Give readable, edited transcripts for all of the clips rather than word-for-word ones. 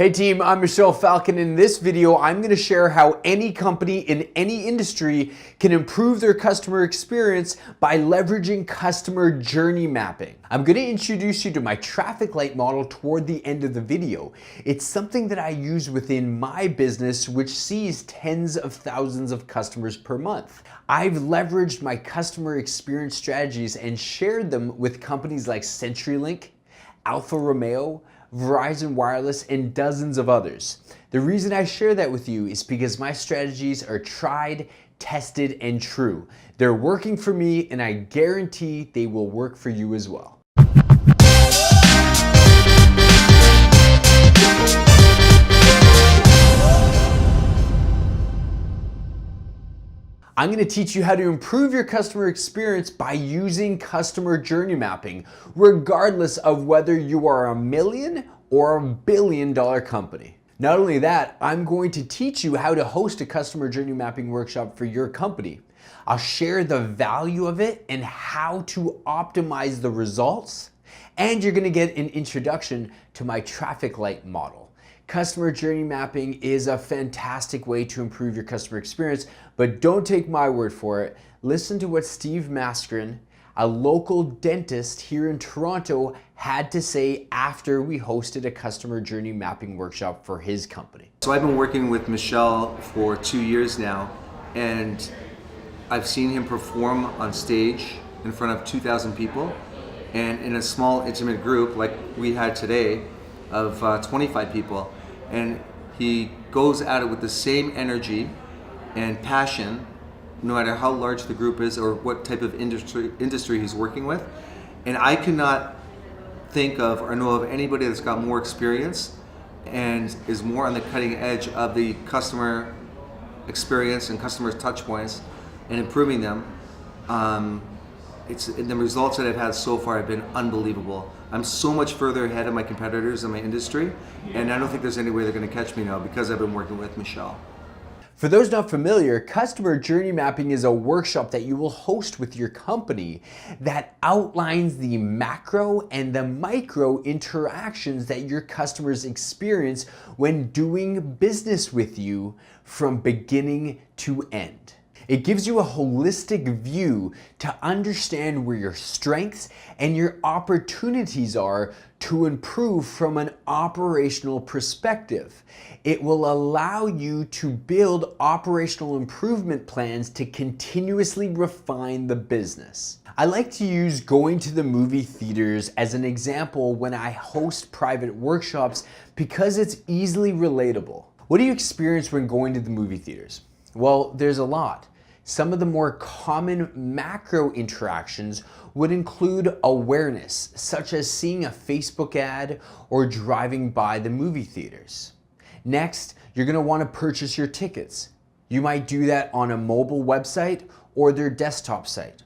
Hey team, I'm Michelle Falcon. In this video, I'm going to share how any company in any industry can improve their customer experience by leveraging customer journey mapping. I'm going to introduce you to my traffic light model toward the end of the video. It's something that I use within my business, which sees tens of thousands of customers per month. I've leveraged my customer experience strategies and shared them with companies like CenturyLink, Alfa Romeo, Verizon Wireless, and dozens of others. The reason I share that with you is because my strategies are tried, tested, and true. They're working for me, and I guarantee they will work for you as well. I'm going to teach you how to improve your customer experience by using customer journey mapping, regardless of whether you are a $1 million or $1 billion company. Not only that, I'm going to teach you how to host a customer journey mapping workshop for your company. I'll share the value of it and how to optimize the results, and you're going to get an introduction to my traffic light model. Customer journey mapping is a fantastic way to improve your customer experience, but don't take my word for it. Listen to what Steve Maskrin, a local dentist here in Toronto, had to say after we hosted a customer journey mapping workshop for his company. So I've been working with Michelle for 2 years now, and I've seen him perform on stage in front of 2,000 people and in a small intimate group like we had today of 25 people, and he goes at it with the same energy and passion no matter how large the group is or what type of industry he's working with. And I cannot think of or know of anybody that's got more experience and is more on the cutting edge of the customer experience and customer touch points and improving them. The results that I've had so far have been unbelievable. I'm so much further ahead of my competitors in my industry, and I don't think there's any way they're going to catch me now because I've been working with Michelle. For those not familiar, customer journey mapping is a workshop that you will host with your company that outlines the macro and the micro interactions that your customers experience when doing business with you from beginning to end. It gives you a holistic view to understand where your strengths and your opportunities are to improve from an operational perspective. It will allow you to build operational improvement plans to continuously refine the business. I like to use going to the movie theaters as an example when I host private workshops because it's easily relatable. What do you experience when going to the movie theaters? Well, there's a lot. Some of the more common macro interactions would include awareness, such as seeing a Facebook ad or driving by the movie theaters. Next, you're going to want to purchase your tickets. You might do that on a mobile website or their desktop site.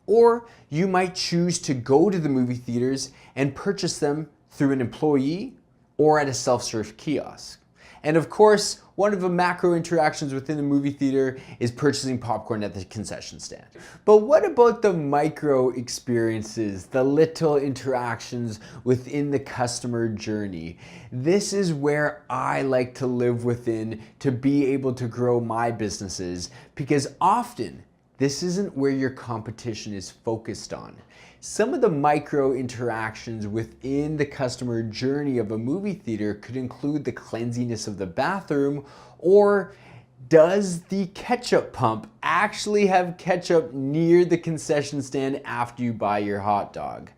Or you might choose to go to the movie theaters and purchase them through an employee or at a self-serve kiosk. And of course, one of the macro interactions within the movie theater is purchasing popcorn at the concession stand. But what about the micro experiences, the little interactions within the customer journey? This is where I like to live within to be able to grow my businesses, because often this isn't where your competition is focused on. Some of the micro interactions within the customer journey of a movie theater could include the cleanliness of the bathroom, or does the ketchup pump actually have ketchup near the concession stand after you buy your hot dog?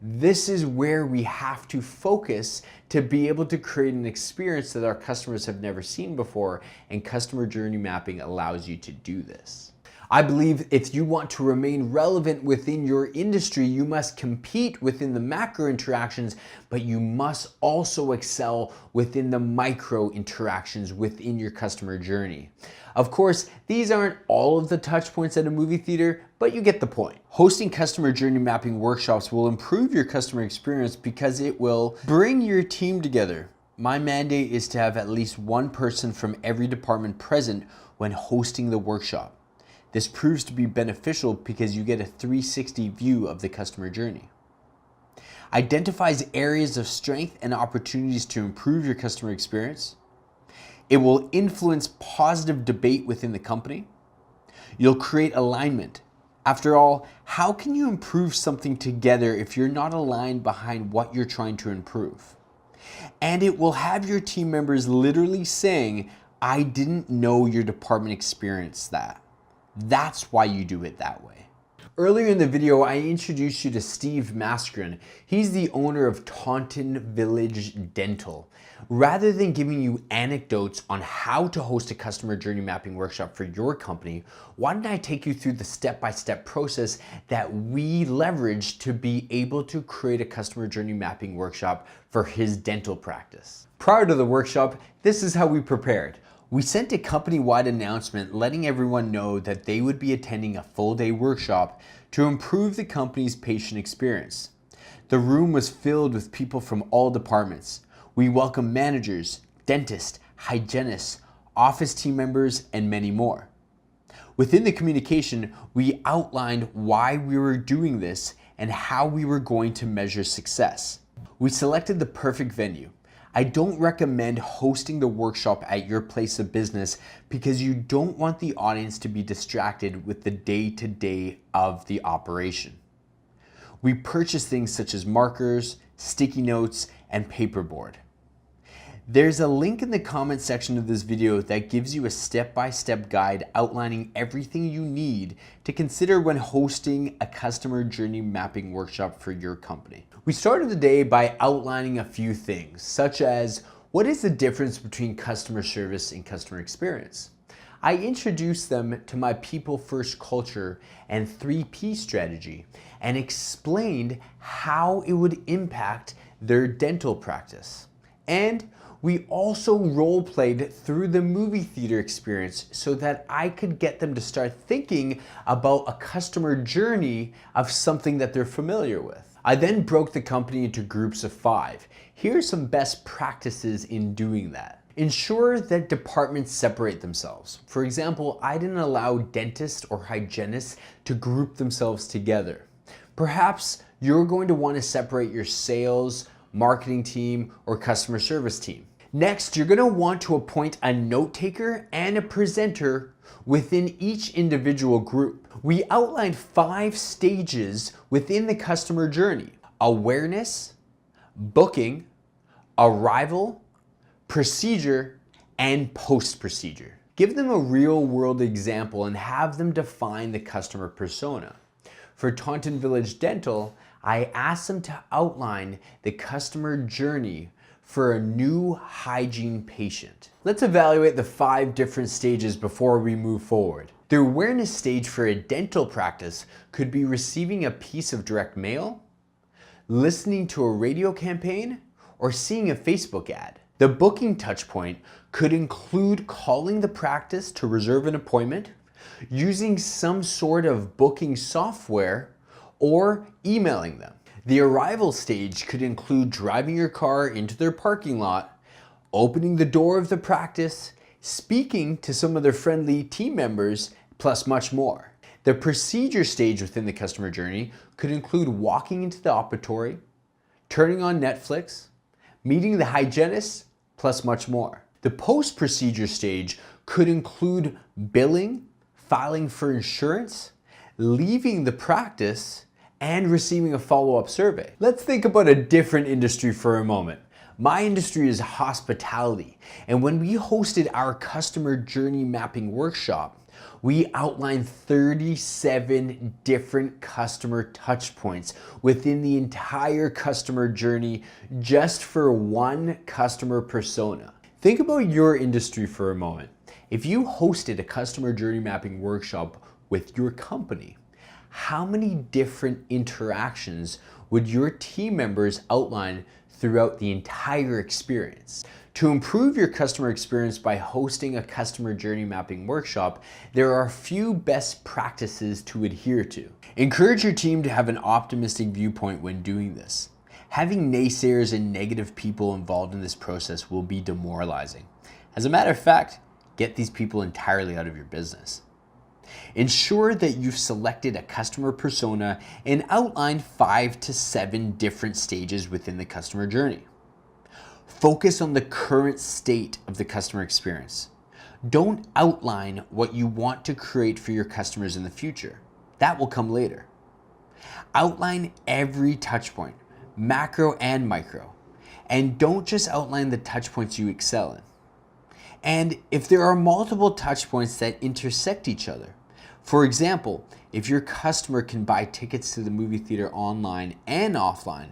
This is where we have to focus to be able to create an experience that our customers have never seen before, and customer journey mapping allows you to do this. I believe if you want to remain relevant within your industry, you must compete within the macro interactions, but you must also excel within the micro interactions within your customer journey. Of course, these aren't all of the touch points at a movie theater, but you get the point. Hosting customer journey mapping workshops will improve your customer experience because it will bring your team together. My mandate is to have at least one person from every department present when hosting the workshop. This proves to be beneficial because you get a 360 view of the customer journey. identifies areas of strength and opportunities to improve your customer experience. It will influence positive debate within the company. You'll create alignment. After all, how can you improve something together if you're not aligned behind what you're trying to improve? And it will have your team members literally saying, I didn't know your department experienced that. That's why you do it that way. Earlier in the video, I introduced you to Steve Maskrin. He's the owner of Taunton Village Dental. Rather than giving you anecdotes on how to host a customer journey mapping workshop for your company, why don't I take you through the step-by-step process that we leverage to be able to create a customer journey mapping workshop for his dental practice. Prior to the workshop, this is how we prepared. We sent a company-wide announcement letting everyone know that they would be attending a full-day workshop to improve the company's patient experience. The room was filled with people from all departments. We welcome managers, dentists, hygienists, office team members, and many more. Within the communication, we outlined why we were doing this and how we were going to measure success. We selected the perfect venue. I don't recommend hosting the workshop at your place of business because you don't want the audience to be distracted with the day-to-day of the operation. We purchased things such as markers, sticky notes, and paperboard. There's a link in the comment section of this video that gives you a step-by-step guide outlining everything you need to consider when hosting a customer journey mapping workshop for your company. We started the day by outlining a few things, such as what is the difference between customer service and customer experience? I introduced them to my people-first culture and 3P strategy and explained how it would impact their dental practice. And we also role-played through the movie theater experience so that I could get them to start thinking about a customer journey of something that they're familiar with. I then broke the company into groups of 5. Here are some best practices in doing that. Ensure that departments separate themselves. For example, I didn't allow dentists or hygienists to group themselves together. Perhaps you're going to want to separate your sales, marketing team, or customer service team. Next, you're going to want to appoint a note taker and a presenter within each individual group. We outlined 5 stages within the customer journey: awareness, booking, arrival, procedure, and post-procedure. Give them a real-world example and have them define the customer persona. For Taunton Village Dental, I asked them to outline the customer journey for a new hygiene patient. Let's evaluate the 5 different stages before we move forward. The awareness stage for a dental practice could be receiving a piece of direct mail, listening to a radio campaign, or seeing a Facebook ad. The booking touchpoint could include calling the practice to reserve an appointment, using some sort of booking software, or emailing them. The arrival stage could include driving your car into their parking lot, opening the door of the practice, speaking to some of their friendly team members, plus much more. The procedure stage within the customer journey could include walking into the operatory, turning on Netflix, meeting the hygienist, plus much more. The post-procedure stage could include billing, filing for insurance, leaving the practice, and receiving a follow-up survey. Let's think about a different industry for a moment. My industry is hospitality, and when we hosted our customer journey mapping workshop, we outlined 37 different customer touch points within the entire customer journey just for one customer persona. Think about your industry for a moment. If you hosted a customer journey mapping workshop with your company, how many different interactions would your team members outline throughout the entire experience? To improve your customer experience by hosting a customer journey mapping workshop, there are a few best practices to adhere to. Encourage your team to have an optimistic viewpoint when doing this. Having naysayers and negative people involved in this process will be demoralizing. As a matter of fact, get these people entirely out of your business. Ensure that you've selected a customer persona and outlined 5 to 7 different stages within the customer journey. Focus on the current state of the customer experience. Don't outline what you want to create for your customers in the future. That will come later. Outline every touch point, macro and micro. And don't just outline the touch points you excel in. And if there are multiple touch points that intersect each other, for example, if your customer can buy tickets to the movie theater online and offline,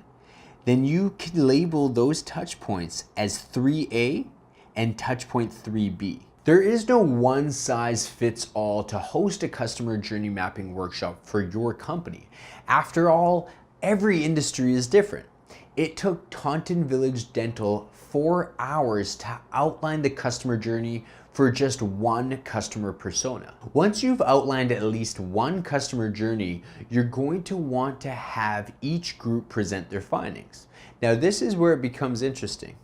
then you can label those touch points as 3A and touch point 3B. There is no one size fits all to host a customer journey mapping workshop for your company. After all, every industry is different. It took Taunton Village Dental 4 hours to outline the customer journey for just one customer persona. Once you've outlined at least one customer journey, you're going to want to have each group present their findings. Now, this is where it becomes interesting.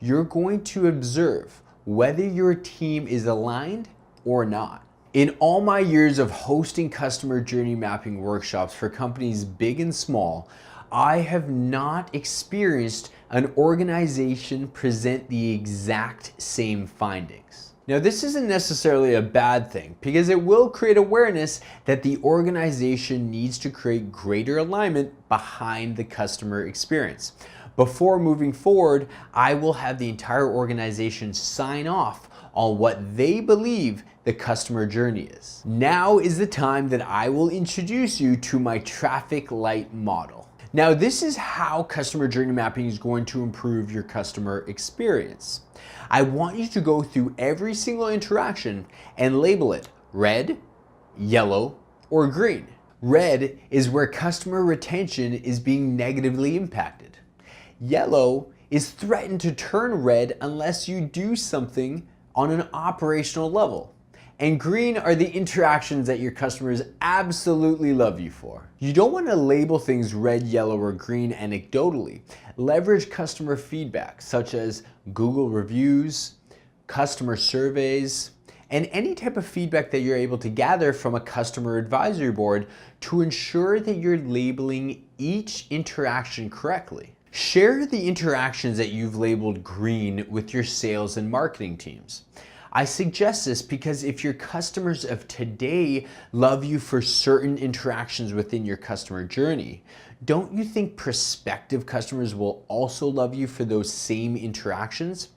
You're going to observe whether your team is aligned or not. In all my years of hosting customer journey mapping workshops for companies big and small, I have not experienced an organization present the exact same findings. Now, this isn't necessarily a bad thing because it will create awareness that the organization needs to create greater alignment behind the customer experience. Before moving forward, I will have the entire organization sign off on what they believe the customer journey is. Now is the time that I will introduce you to my traffic light model. Now, this is how customer journey mapping is going to improve your customer experience. I want you to go through every single interaction and label it red, yellow, or green. Red is where customer retention is being negatively impacted. Yellow is threatened to turn red unless you do something on an operational level. And green are the interactions that your customers absolutely love you for. You don't want to label things red, yellow, or green anecdotally. Leverage customer feedback such as Google reviews, customer surveys, and any type of feedback that you're able to gather from a customer advisory board to ensure that you're labeling each interaction correctly. Share the interactions that you've labeled green with your sales and marketing teams. I suggest this because if your customers of today love you for certain interactions within your customer journey, don't you think prospective customers will also love you for those same interactions?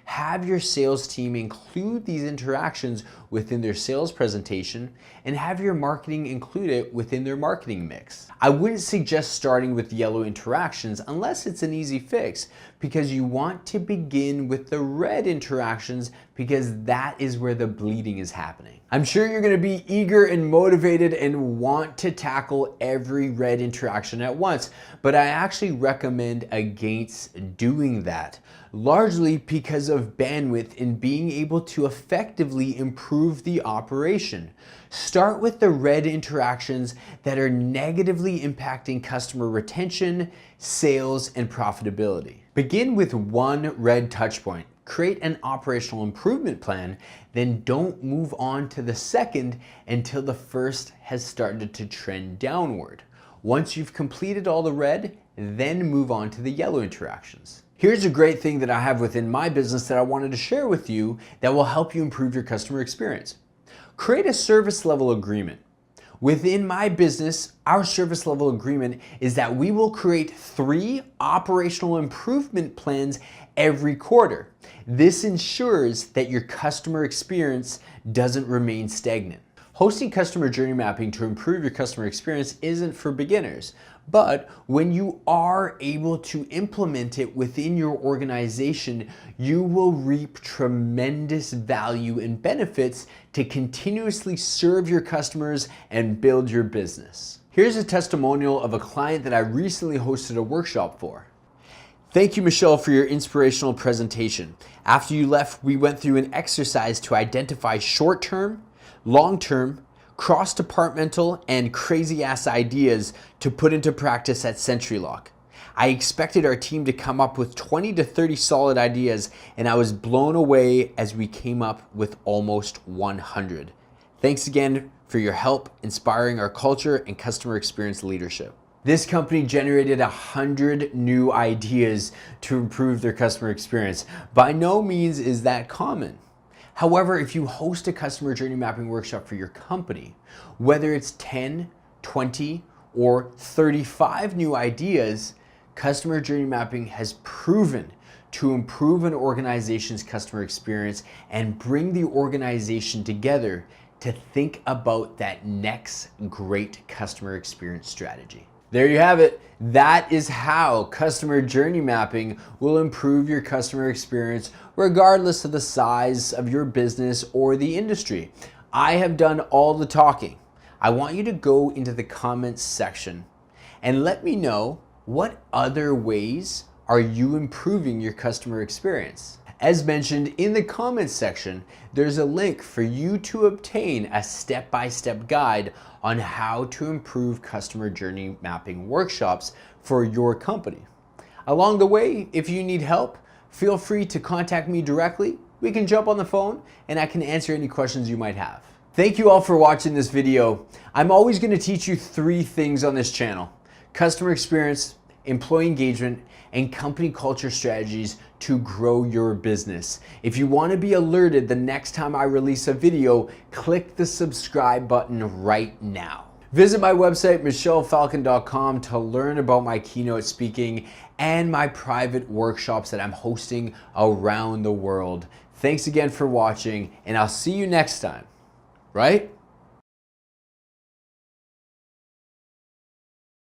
Have your sales team include these interactions within their sales presentation and have your marketing include it within their marketing mix. I wouldn't suggest starting with yellow interactions unless it's an easy fix because you want to begin with the red interactions because that is where the bleeding is happening. I'm sure you're going to be eager and motivated and want to tackle every red interaction at once, but I actually recommend against doing that, largely because of bandwidth and being able to effectively improve the operation. Start with the red interactions that are negatively impacting customer retention, sales, and profitability. Begin with one red touchpoint. Create an operational improvement plan, then don't move on to the second until the first has started to trend downward. Once you've completed all the red, then move on to the yellow interactions. Here's a great thing that I have within my business that I wanted to share with you that will help you improve your customer experience. Create a service level agreement. Within my business, our service level agreement is that we will create 3 operational improvement plans every quarter. This ensures that your customer experience doesn't remain stagnant. Hosting customer journey mapping to improve your customer experience isn't for beginners, but when you are able to implement it within your organization, you will reap tremendous value and benefits to continuously serve your customers and build your business. Here's a testimonial of a client that I recently hosted a workshop for. Thank you, Michelle, for your inspirational presentation. After you left, we went through an exercise to identify short-term, long-term, cross-departmental, and crazy-ass ideas to put into practice at SentryLock. I expected our team to come up with 20 to 30 solid ideas, and I was blown away as we came up with almost 100. Thanks again for your help inspiring our culture and customer experience leadership. This company generated 100 new ideas to improve their customer experience. By no means is that common. However, if you host a customer journey mapping workshop for your company, whether it's 10, 20, or 35 new ideas, customer journey mapping has proven to improve an organization's customer experience and bring the organization together to think about that next great customer experience strategy. There you have it. That is how customer journey mapping will improve your customer experience regardless of the size of your business or the industry. I have done all the talking. I want you to go into the comments section and let me know what other ways are you improving your customer experience. As mentioned in the comments section, there's a link for you to obtain a step-by-step guide on how to improve customer journey mapping workshops for your company. Along the way, if you need help, feel free to contact me directly. We can jump on the phone and I can answer any questions you might have. Thank you all for watching this video. I'm always going to teach you 3 things on this channel: customer experience, employee engagement, and company culture strategies to grow your business. If you want to be alerted the next time I release a video, click the subscribe button right now. Visit my website, michellefalcon.com, to learn about my keynote speaking and my private workshops that I'm hosting around the world. Thanks again for watching, and I'll see you next time, right?